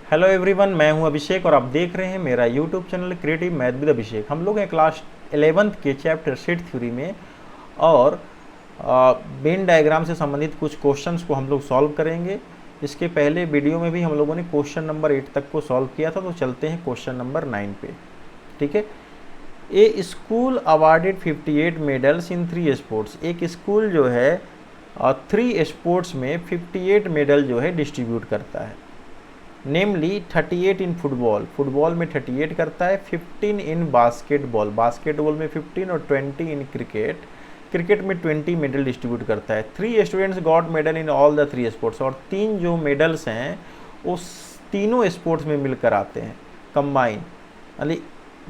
Hello everyone, मैं हूं अभिषेक और आप देख रहे हैं मेरा YouTube channel creative math with Abhishek. हम लोग हैं क्लास 11th के चैप्टर सेट थ्योरी में और वेन डायग्राम से संबंधित कुछ क्वेश्चंस को हम लोग सॉल्व करेंगे। इसके पहले वीडियो में भी हम लोगों ने क्वेश्चन नंबर 8 तक को सॉल्व किया था, तो चलते हैं क्वेश्चन नंबर 9 पे। ठीक है। A school awarded 58 medals in 3 sports. एक स्कूल जो है 3 स्पोर्ट्स में 58 मेडल जो है डिस्ट्रीब्यूट करता है। नेमली 38 इन फुटबॉल, फुटबॉल में 38 करता है, 15 इन बास्केटबॉल, बास्केटबॉल में 15 और 20 इन क्रिकेट, क्रिकेट में 20 मेडल डिस्ट्रीब्यूट करता है। 3 students got medal in all the 3 sports, और 3 जो मेडल्स हैं उस तीनों स्पोर्ट्स में मिलकर आते हैं, कंबाइन, यानी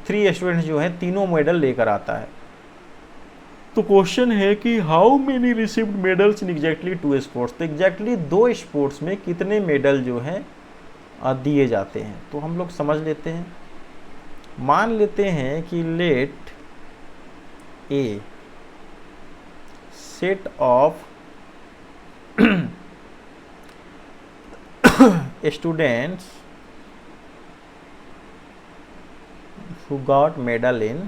3 स्टूडेंट्स जो हैं तीनों मेडल लेकर आता है। तो क्वेश्चन है कि how many received medals in exactly 2 sports. तो एग्जैक्टली 2 स्पोर्ट्स में कितने मेडल जो हैं दिए जाते हैं। तो हम लोग समझ लेते हैं। मान लेते हैं कि let a set of students who got medal in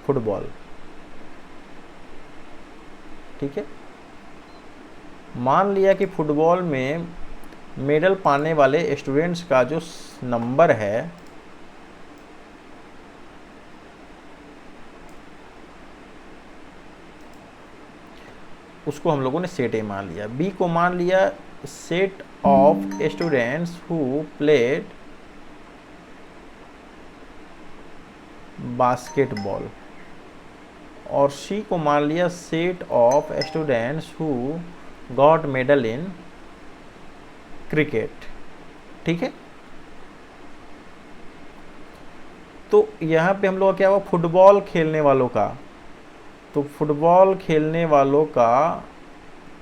football. ठीक है। मान लिया कि फुटबॉल में मेडल पाने वाले स्टूडेंट्स का जो नंबर है उसको हम लोगों ने सेट ए मान लिया। बी को मान लिया set of students who played basketball, और सी को मान लिया set of students who got medal in cricket. ठीक है। तो यहाँ पे हम लोग क्या हुआ, फुटबॉल खेलने वालों का, तो फुटबॉल खेलने वालों का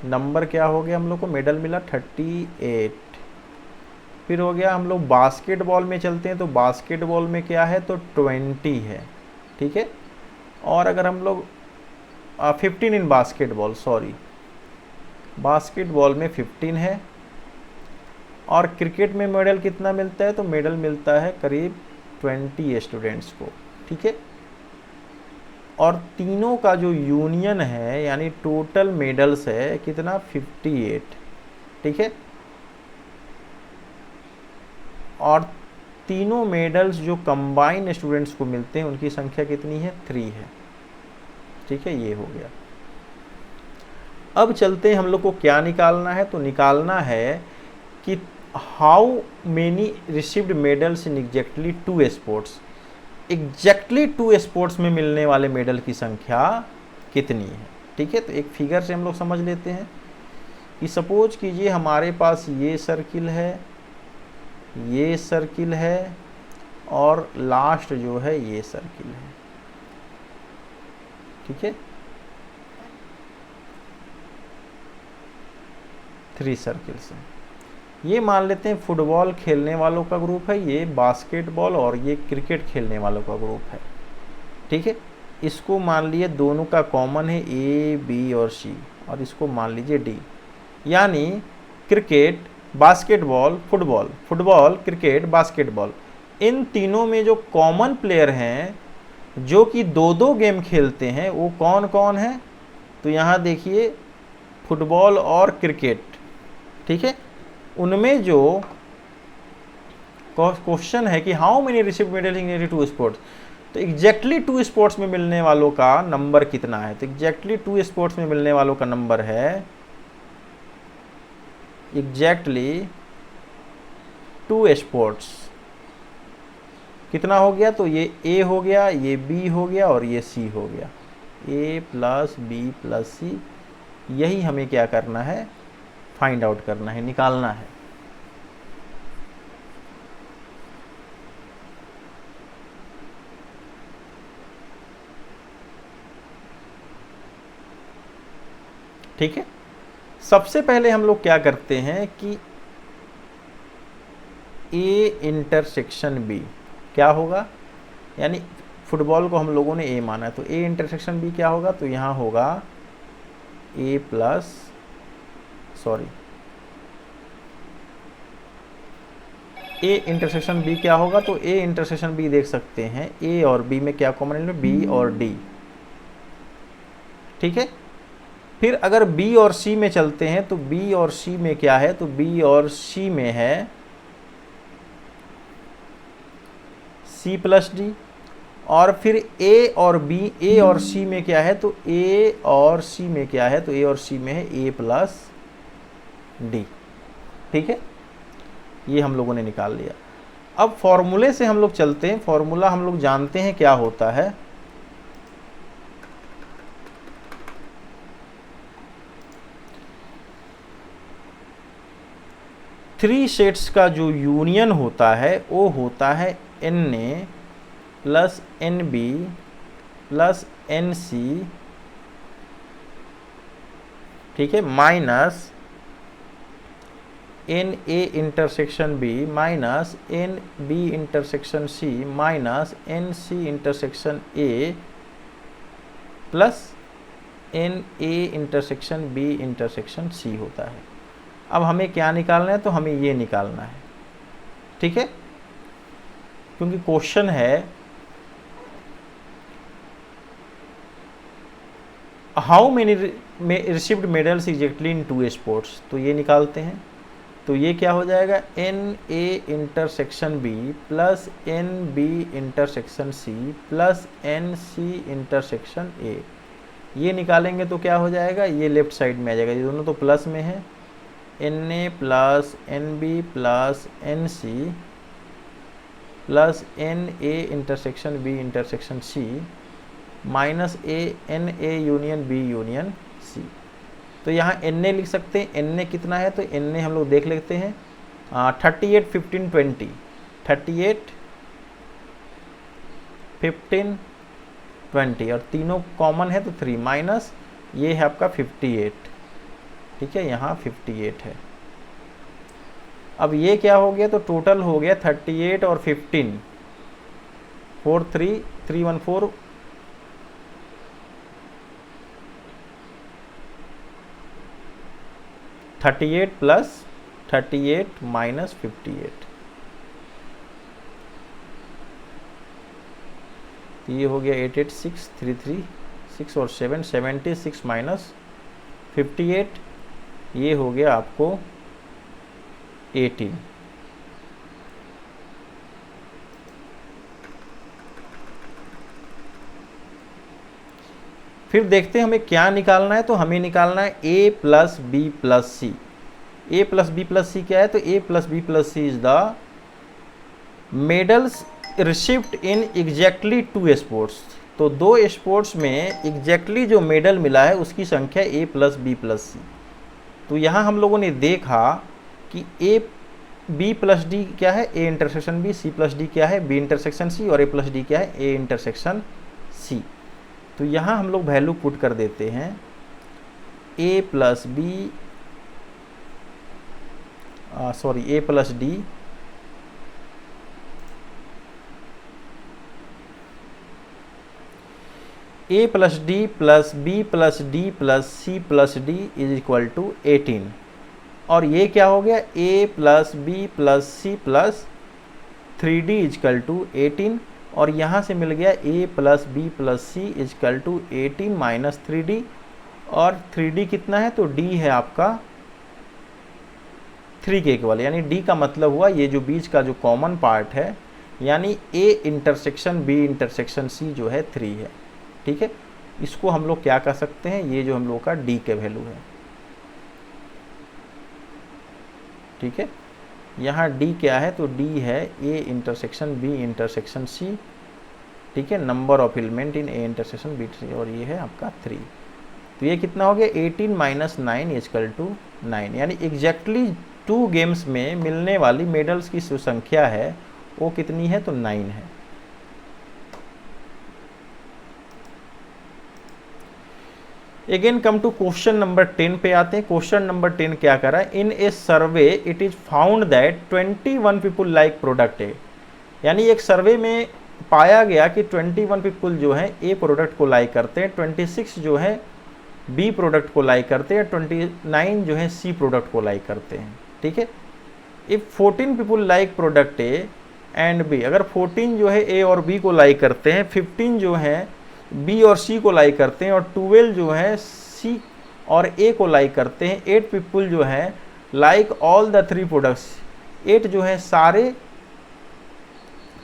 नंबर क्या हो गया, हम लोग को मेडल मिला 38। फिर हो गया हम लोग बास्केटबॉल में चलते हैं, तो बास्केटबॉल में क्या है, तो 20 है। ठीक है। और अगर हम लोग 15 इन बास्केटबॉल, सॉरी, बास्केटबॉल में 15 है। और क्रिकेट में मेडल कितना मिलता है, तो मेडल मिलता है करीब 20 स्टूडेंट्स को। ठीक है। और तीनों का जो यूनियन है यानी टोटल मेडल्स है कितना, 58। ठीक है। और तीनों मेडल्स जो कंबाइन स्टूडेंट्स को मिलते हैं उनकी संख्या कितनी है, 3 है। ठीक है, ये हो गया। अब चलते हैं हम लोग को क्या निकालना है, तो निकालना है कि how many received medals in exactly 2 sports. Exactly 2 sports में मिलने वाले मेडल की संख्या कितनी है। ठीक है। तो एक फिगर से हम लोग समझ लेते हैं कि सपोज कीजिए हमारे पास ये सर्किल है, ये सर्किल है, और लास्ट जो है ये सर्किल है। ठीक है। 3 सर्किल्स हैं। ये मान लेते हैं फुटबॉल खेलने वालों का ग्रुप है, ये बास्केटबॉल और ये क्रिकेट खेलने वालों का ग्रुप है। ठीक है। इसको मान लिए दोनों का कॉमन है ए, बी और सी, और इसको मान लीजिए डी। यानी cricket, basketball, football, football, cricket, basketball, इन तीनों में जो कॉमन प्लेयर हैं जो कि 2-2 गेम खेलते हैं वो कौन कौन है, तो यहाँ देखिए फुटबॉल और क्रिकेट। ठीक है। उनमें जो क्वेश्चन है कि how many receive medal in 2 sports, तो एग्जैक्टली 2 स्पोर्ट्स में मिलने वालों का नंबर कितना है, तो एग्जैक्टली 2 स्पोर्ट्स में मिलने वालों का नंबर है एग्जैक्टली 2 स्पोर्ट्स। कितना हो गया, तो ये ए हो गया, ये बी हो गया और ये सी हो गया। ए प्लस बी प्लस सी, यही हमें क्या करना है, फाइंड आउट करना है, निकालना है। ठीक है। सबसे पहले हम लोग क्या करते हैं कि ए इंटरसेक्शन बी क्या होगा, यानी फुटबॉल को हम लोगों ने ए माना है, तो ए इंटरसेक्शन बी क्या होगा, तो यहाँ होगा A plus sorry, A intersection B क्या होगा, तो ए इंटरसेक्शन बी देख सकते हैं, ए और बी में क्या कॉमन एलिमेंट, बी और डी, ठीक है। फिर अगर बी और सी में चलते हैं तो बी और सी में क्या है, तो बी और सी में है सी प्लस डी। और फिर ए और बी, ए और सी में क्या है, तो ए और सी में क्या है, तो ए और सी में है ए प्लस डी, ठीक है। ये हम लोगों ने निकाल लिया। अब फॉर्मूले से हम लोग चलते हैं, फॉर्मूला हम लोग जानते हैं क्या होता है, थ्री सेट्स का जो यूनियन होता है वो होता है N A plus N B plus N C, ठीक है, minus N A intersection B minus N B intersection C minus N C intersection A plus N A intersection B intersection C होता है। अब हमें क्या निकालना है, तो हमें ये निकालना है, ठीक है, क्योंकि क्वेश्चन है how many received medals exactly in 2 sports, तो ये निकालते हैं। तो ये क्या हो जाएगा, N A intersection B plus N B intersection C plus N C intersection A, ये निकालेंगे तो क्या हो जाएगा, ये लेफ्ट साइड में आ जाएगा, ये दोनों तो प्लस में है, N A plus N B plus N C plus N A intersection B intersection C minus N A union B union C. तो यहाँ एन ए लिख सकते हैं, एन ए कितना है, तो एन ए हम लोग देख लेते हैं 38 15 20, 38 15 20 और तीनों कॉमन है तो 3 माइनस ये है आपका 58, ठीक है, यहाँ 58 है। अब ये क्या हो गया, तो टोटल हो गया 38 और 15 4 3 3 1 4 38 प्लस 38 माइनस 58, तो ये हो गया 8 8 6 3 3 6 और 7 76 माइनस 58, ये हो गया आपको 18। फिर देखते हैं हमें क्या निकालना है, तो हमें निकालना है a plus B plus C. A plus B plus C क्या है, तो a plus B plus C is the medals received in exactly 2 sports. तो 2 स्पोर्ट्स में एग्जैक्टली जो मेडल मिला है उसकी संख्या a प्लस बी प्लस सी। तो यहाँ हम लोगों ने देखा कि a बी प्लस डी क्या है, a intersection B, C plus D क्या है, b इंटरसेक्शन सी, और a प्लस डी क्या है, a इंटरसेक्शन सी। तो यहाँ हम लोग वैल्यू पुट कर देते हैं a plus B A plus D a plus D plus B plus D plus C plus D is equal to 18। और ये क्या हो गया, a plus B plus C plus 3d is equal to 18, और यहाँ से मिल गया a plus B plus C is equal to 18 minus 3d, और 3d कितना है, तो d है आपका 3 के इक्वल, यानी d का मतलब हुआ ये जो बीच का जो कॉमन पार्ट है, यानी a intersection b intersection c जो है 3 है, ठीक है। इसको हम लोग क्या कर सकते हैं, ये जो हम लोग का d का वैल्यू है, ठीक है। यहाँ d क्या है, तो d है a intersection b intersection c, ठीक है, number of element in a intersection b, और ये है आपका 3। तो ये कितना हो गया, 18 माइनस 9 इजकल टू 9, यानी एग्जैक्टली 2 गेम्स में मिलने वाली मेडल्स की जो संख्या है वो कितनी है, तो 9 है। Again come to question number 10 पे आते हैं। क्वेश्चन नंबर 10 क्या कर रहा है, in a survey it is found that 21 people like product A, यानी एक सर्वे में पाया गया कि 21 पीपुल जो है ए प्रोडक्ट को लाइक करते हैं, 26 जो है बी प्रोडक्ट को लाइक करते हैं, 29 जो है सी प्रोडक्ट को लाइक करते हैं। ठीक है, if 14 people like product A and B, अगर 14 जो है ए और बी को लाइक करते हैं, 15 जो है बी और सी को लाइक करते हैं, और 12 जो है सी और ए को लाइक करते हैं, 8 पीपुल जो है लाइक ऑल द 3 प्रोडक्ट्स, 8 जो है सारे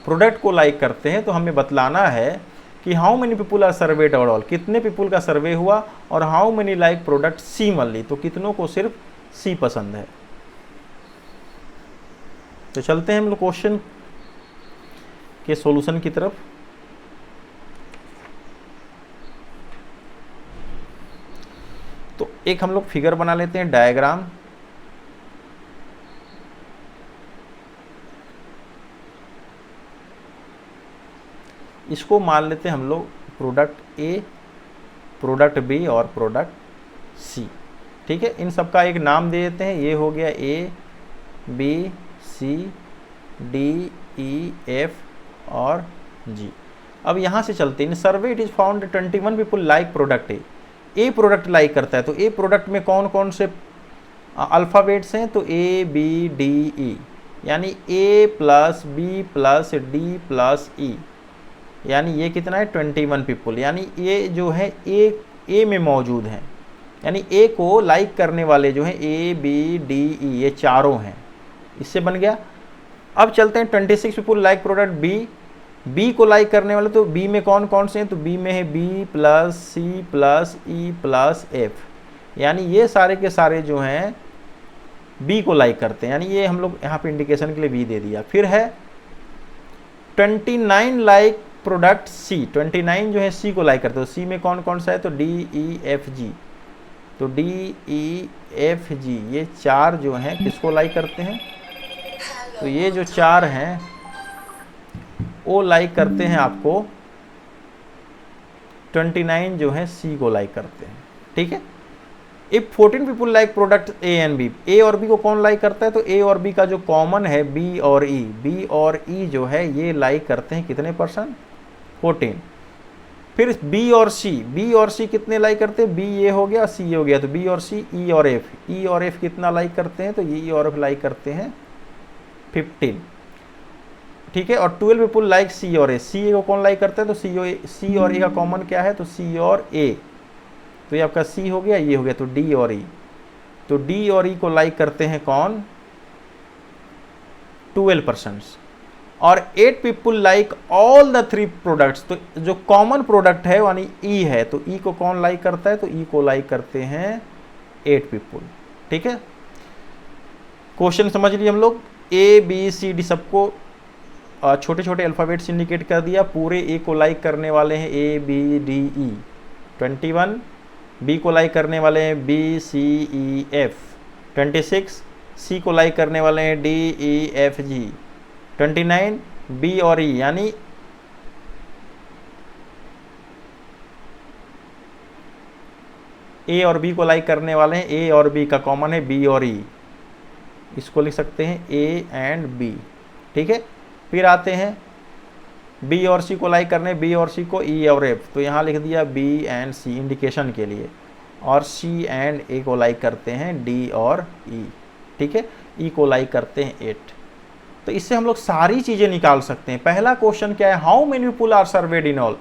प्रोडक्ट को लाइक करते हैं। तो हमें बतलाना है कि how many people are surveyed overall, कितने पीपुल का सर्वे हुआ, और how many like product C only, तो कितनों को सिर्फ सी पसंद है। तो चलते हैं हम लोग क्वेश्चन के सॉल्यूशन की तरफ। तो एक हम लोग फिगर बना लेते हैं, डायग्राम। इसको मान लेते हैं हम लोग प्रोडक्ट ए, प्रोडक्ट बी और प्रोडक्ट सी। ठीक है, इन सब का एक नाम दे देते हैं। ये हो गया A B C D E F और जी। अब यहाँ से चलते हैं। In survey it is found 21 people like product A product like करता है। तो ए प्रोडक्ट में कौन कौन से अल्फ़ाबेट्स हैं, तो ए बी डी ई, यानी A plus B plus D plus E, यानी ये कितना है 21 पीपुल, यानी ये जो है ए में मौजूद हैं, यानी ए को लाइक करने वाले जो हैं ए बी डी ई, ये चारों हैं। इससे बन गया। अब चलते हैं 26 पीपुल लाइक प्रोडक्ट बी को लाइक करने वाले, तो बी में कौन कौन से हैं, तो बी में है B plus C plus E plus F, यानी ये सारे के सारे जो हैं बी को लाइक करते हैं, यानी ये हम लोग यहाँ पे इंडिकेशन के लिए बी दे दिया। फिर है 29 लाइक प्रोडक्ट सी, 29 जो है सी को लाइक करते हैं। तो सी में कौन कौन सा है, तो डी ई एफ जी, तो डी ई एफ जी ये चार जो हैं किसको लाइक करते हैं, तो ये जो चार हैं वो लाइक करते हैं आपको 29 जो है सी को लाइक करते हैं। ठीक है, if 14 people like product A and B, A और बी को कौन लाइक करता है, तो ए और बी का जो कॉमन है बी और ई, बी और ई जो है ये लाइक करते हैं कितने %, 14। फिर बी और सी कितने लाइक करते हैं, बी ये हो गया सी ये हो गया, तो बी और सी, ई और एफ कितना लाइक करते हैं, तो ई और एफ लाइक करते हैं 15। ठीक है, और 12 पीपुल लाइक सी और ए, सी ए को कौन लाइक करते हैं, तो सी और ए का कॉमन क्या है, तो सी और ए, तो ये आपका सी हो गया, ये हो गया, तो डी और ई, तो डी और ई को लाइक करते हैं कौन, 12%। और 8 people like all the 3 products, तो जो कॉमन प्रोडक्ट है यानी ई है, तो ई को कौन लाइक करता है, तो ई को लाइक करते हैं 8 पीपुल। ठीक है, क्वेश्चन समझ लिए हम लोग। ए बी सी डी सबको छोटे छोटे अल्फ़ाबेट्स इंडिकेट कर दिया। पूरे ए को लाइक करने वाले हैं ए बी डी ई 21, बी को लाइक करने वाले हैं बी सी ई एफ 26, सी को लाइक करने वाले हैं D E F G 29, B और ई यानी ए और बी को लाइक करने वाले हैं, ए और बी का कॉमन है बी और ई, इसको लिख सकते हैं ए एंड बी। ठीक है, फिर आते हैं बी और सी को लाइक करने, बी और सी को ई और एफ, तो यहाँ लिख दिया बी एंड सी इंडिकेशन के लिए, और सी एंड ए को लाइक करते हैं डी और ई। ठीक है, ई को लाइक करते हैं 8। तो इससे हम लोग सारी चीज़ें निकाल सकते हैं। पहला क्वेश्चन क्या है, how many people are surveyed in all,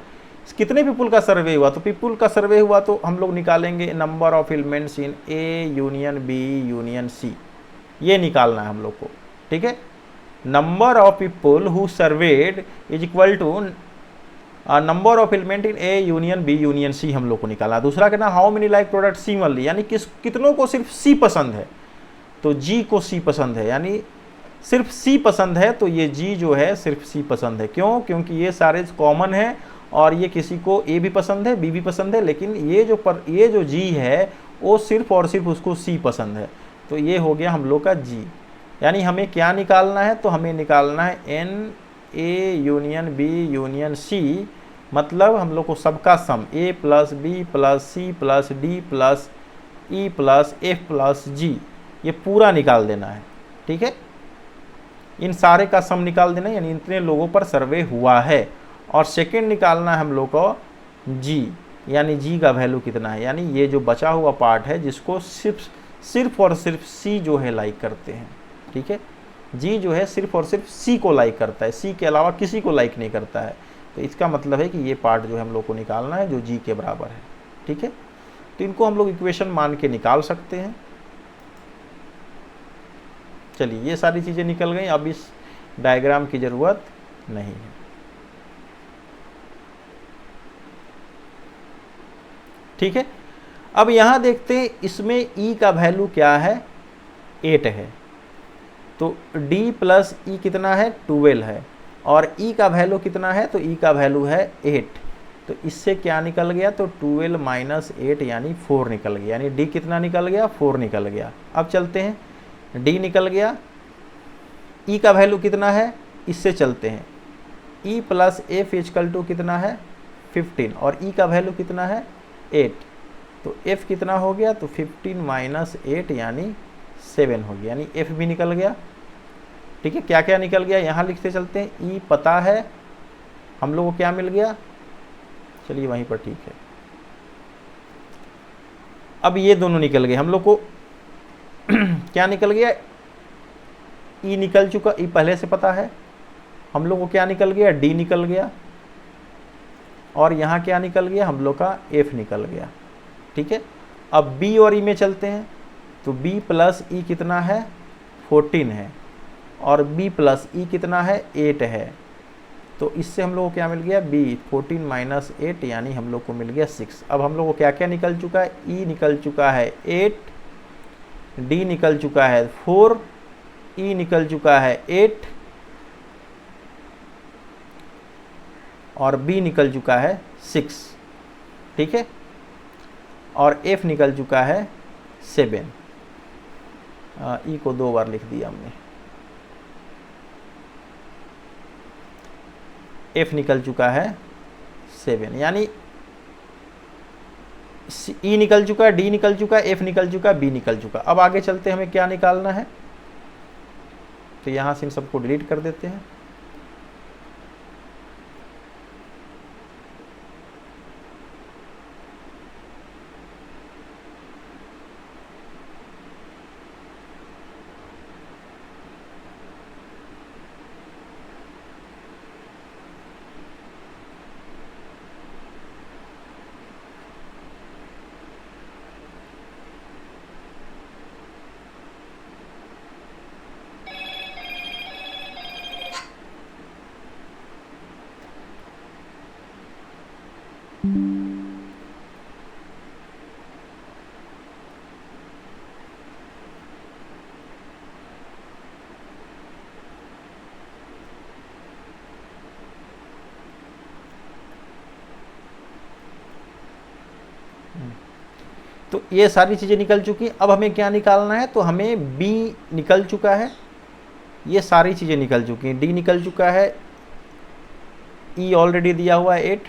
कितने पीपुल का सर्वे हुआ, तो पीपुल का सर्वे हुआ तो हम लोग निकालेंगे number of elements in A union B union C, ये निकालना है हम लोग को। ठीक है, number of people who surveyed is equal to number of element in A union B union C हम लोग को निकालना। दूसरा कहना how many like product C only, यानी कितनों को सिर्फ सी पसंद है, तो जी को सी पसंद है, यानी सिर्फ सी पसंद है, तो ये जी जो है सिर्फ सी पसंद है। क्यों, क्योंकि ये सारे कॉमन है और ये किसी को ए भी पसंद है बी भी पसंद है, लेकिन ये जो जी है वो सिर्फ और सिर्फ उसको सी पसंद है, तो ये हो गया हम लोग का जी। यानी हमें क्या निकालना है, तो हमें निकालना है N A union B union C, मतलब हम लोग को सबका sum A plus B plus C plus D plus E plus F plus G, ये पूरा निकाल देना है। ठीक है, इन सारे का सम निकाल देना, यानी इतने लोगों पर सर्वे हुआ है। और सेकंड निकालना है हम लोग को जी, यानी जी का वैल्यू कितना है, यानी ये जो बचा हुआ पार्ट है जिसको सिर्फ और सिर्फ सी जो है लाइक करते हैं। ठीक है, जी जो है सिर्फ और सिर्फ सी को लाइक करता है, सी के अलावा किसी को लाइक नहीं करता है। तो इसका मतलब है कि ये पार्ट जो है हम लोग को निकालना है जो जी के बराबर है। ठीक है, तो इनको हम लोग इक्वेशन मान के निकाल सकते हैं। चलिए, ये सारी चीज़ें निकल गई, अब इस डायग्राम की ज़रूरत नहीं है। ठीक है, अब यहाँ देखते हैं इसमें ई का वैल्यू क्या है, 8 है। तो d प्लस ई कितना है, 12 है, और ई का वैल्यू कितना है, तो ई का वैल्यू है 8। तो इससे क्या निकल गया, तो 12 माइनस 8 यानी 4 निकल गया, यानी d कितना निकल गया, 4 निकल गया। अब चलते हैं, d निकल गया, e का वैल्यू कितना है, इससे चलते हैं, e plus F is equal to कितना है, 15, और e का वैल्यू कितना है, 8। तो f कितना हो गया, तो 15 माइनस 8 यानी 7 हो गया, यानी f भी निकल गया। ठीक है, क्या क्या निकल गया यहाँ लिखते चलते हैं। e पता है, हम लोग को क्या मिल गया, चलिए वहीं पर ठीक है। अब ये दोनों निकल गए हम लोग को क्या निकल गया, ई निकल चुका, ई पहले से पता है हम लोग को, क्या निकल गया, डी निकल गया, और यहाँ क्या निकल गया, हम लोग का एफ निकल गया। ठीक है, अब बी और ई में चलते हैं, तो बी प्लस ई कितना है, 14 है, और बी प्लस ई कितना है, 8 है। तो इससे हम लोग को क्या मिल गया, b 14 माइनस 8 यानी हम लोग को मिल गया 6। अब हम लोग को क्या क्या निकल चुका है, e निकल चुका है 8, d निकल चुका है 4, e निकल चुका है 8, और b निकल चुका है 6। ठीक है, और f निकल चुका है 7। e को 2 बार लिख दिया हमने, f निकल चुका है 7, यानी e निकल चुका है, d निकल चुका है, f निकल चुका है, b निकल चुका। अब आगे चलते हमें क्या निकालना है, तो यहाँ से इन सबको डिलीट कर देते हैं। तो ये सारी चीज़ें निकल चुकी। अब हमें क्या निकालना है, तो हमें b निकल चुका है, ये सारी चीज़ें निकल चुकी हैं, d निकल चुका है, e ऑलरेडी दिया हुआ है 8,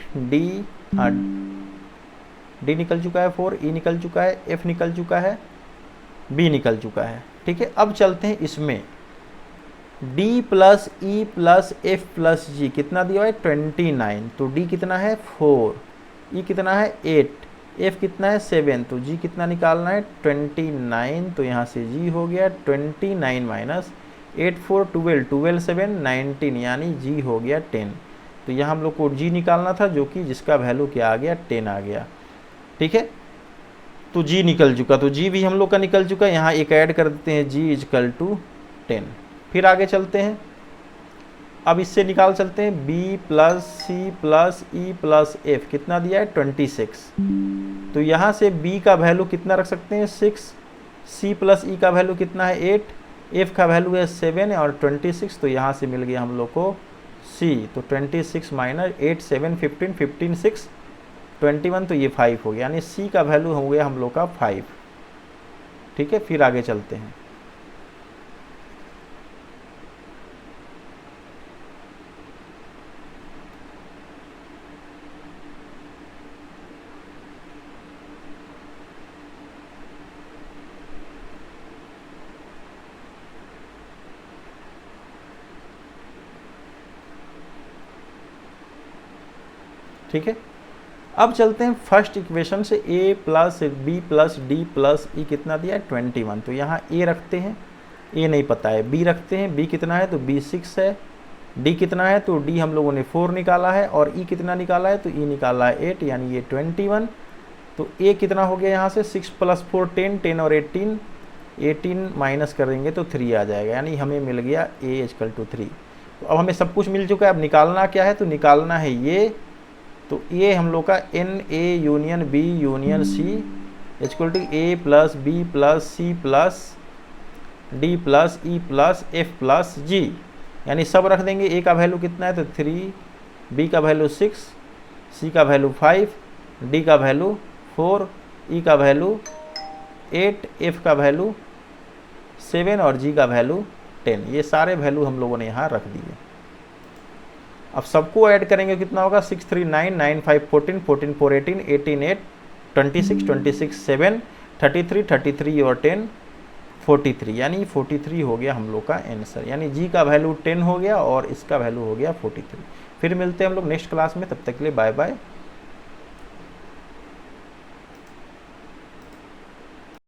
d निकल चुका है 4, e निकल चुका है, f निकल चुका है, b निकल चुका है। ठीक है, अब चलते हैं इसमें, d plus e plus f plus g कितना दिया हुआ है, 29। तो d कितना है 4, e कितना है 8, f कितना है 7, तो g कितना निकालना है 29। तो यहाँ से g हो गया 29 माइनस 8 4 12, 12 7 19, यानी g हो गया 10। तो यहाँ हम लोग को g निकालना था, जो कि जिसका वैल्यू क्या आ गया, 10 आ गया। ठीक है, तो g निकल चुका, तो g भी हम लोग का निकल चुका है। यहाँ एक ऐड कर देते हैं, g इजकल टू 10। फिर आगे चलते हैं, अब इससे निकाल चलते हैं, b plus C plus E plus F कितना दिया है 26। तो यहाँ से b का वैल्यू कितना रख सकते हैं, 6, c प्लस ई का वैल्यू कितना है 8, f का वैल्यू है 7 और 26। तो यहाँ से मिल गया हम लोग को c। तो 26 माइनस 8 7 15 15 6 21, तो ये 5 हो गया, यानी c का वैल्यू हो गया हम लोग का 5। ठीक है, फिर आगे चलते हैं, ठीक है। अब चलते हैं फर्स्ट इक्वेशन से, a plus B plus D plus E कितना दिया है 21। तो यहाँ a रखते हैं, a नहीं पता है, b रखते हैं, b कितना है तो b 6 है, d कितना है तो d हम लोगों ने 4 निकाला है, और e कितना निकाला है तो e निकाला है 8, यानी ये 21। तो a कितना हो गया यहाँ से 6 + 4 10, 10 और 18, 18 माइनस करेंगे तो 3 आ जाएगा, यानी हमें मिल गया a = 3। तो अब हमें सब कुछ मिल चुका है, अब निकालना क्या है तो निकालना है ये, तो ये हम लोग का N A union B union C = a plus B plus C plus D plus E plus F plus G, यानी सब रख देंगे। a का वैल्यू कितना है तो 3, b का वैल्यू 6, c का वैल्यू 5, d का वैल्यू 4, e का वैल्यू 8, f का वैल्यू 7 और g का वैल्यू 10। ये सारे वैल्यू हम लोगों ने यहाँ रख दिए। अब सबको ऐड करेंगे कितना होगा 6 3 9 9 5 14 14 4 18 18 8 26 26 7 33 33 और 10 43, यानी 43 हो गया हम लोग का आंसर, यानी जी का वैल्यू 10 हो गया और इसका वैल्यू हो गया 43। फिर मिलते हैं हम लोग नेक्स्ट क्लास में, तब तक के लिए बाय बाय।